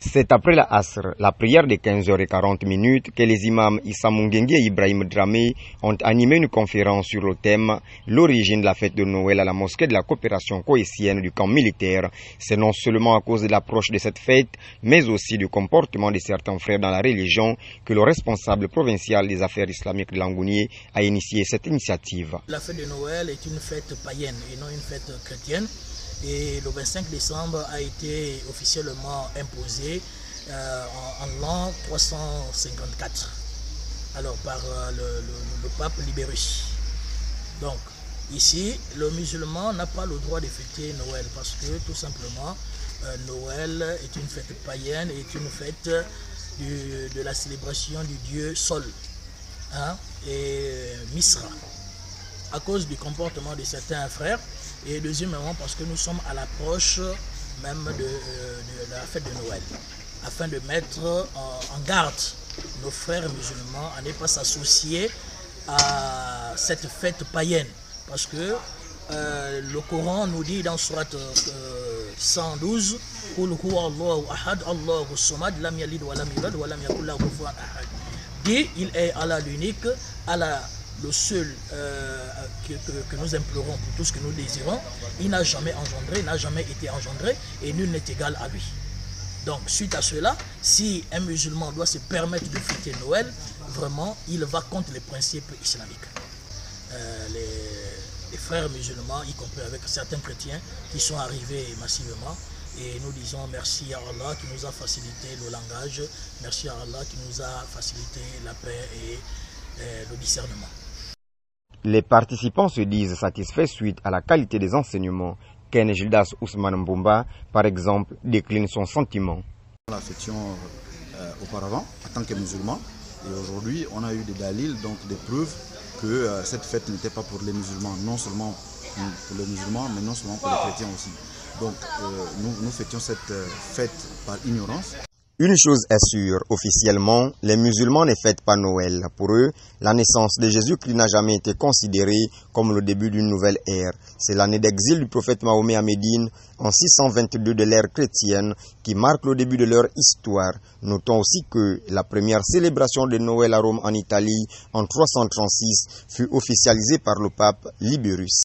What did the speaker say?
C'est après la Asr, la prière de 15h40 que les imams Issa Mungengue et Ibrahim Dramé ont animé une conférence sur le thème « L'origine de la fête de Noël à la mosquée de la coopération coïtienne du camp militaire ». C'est non seulement à cause de l'approche de cette fête, mais aussi du comportement de certains frères dans la religion que le responsable provincial des affaires islamiques de Langounié a initié cette initiative. La fête de Noël est une fête païenne et non une fête chrétienne. Et le 25 décembre a été officiellement imposé en l'an 354 alors par le pape Libérus. Donc ici, le musulman n'a pas le droit de fêter Noël parce que tout simplement Noël est une fête païenne, est une fête de la célébration du dieu Sol et Misra, à cause du comportement de certains frères. Et deuxièmement parce que nous sommes à l'approche même de la fête de Noël, afin de mettre en garde nos frères musulmans à ne pas s'associer à cette fête païenne. Parce que le Coran nous dit dans Surat 112 « Qul huwa Allahu ahad, Allahu samad, lam yalid wa lam yulad wa lam yakul lahu kufuwan ahad » dit « Il est Allah l'unique, Allah le seul que nous implorons pour tout ce que nous désirons, il n'a jamais engendré, n'a jamais été engendré et nul n'est égal à lui. » Donc suite à cela, si un musulman doit se permettre de fêter Noël, vraiment il va contre les principes islamiques. Les frères musulmans, y compris avec certains chrétiens qui sont arrivés massivement, et nous disons merci à Allah qui nous a facilité le langage, merci à Allah qui nous a facilité la paix et le discernement. Les participants se disent satisfaits suite à la qualité des enseignements. Ken Gildas Ousmane Mbumba, par exemple, décline son sentiment. Nous la fêtions auparavant en tant que musulmans et aujourd'hui on a eu des dalils, donc des preuves que cette fête n'était pas pour les musulmans, non seulement pour les musulmans mais non seulement pour les chrétiens aussi. Donc nous fêtions cette fête par ignorance. Une chose est sûre, officiellement, les musulmans ne fêtent pas Noël. Pour eux, la naissance de Jésus-Christ n'a jamais été considérée comme le début d'une nouvelle ère. C'est l'année d'exil du prophète Mahomet à Médine en 622 de l'ère chrétienne qui marque le début de leur histoire. Notons aussi que la première célébration de Noël à Rome en Italie en 336 fut officialisée par le pape Libérus.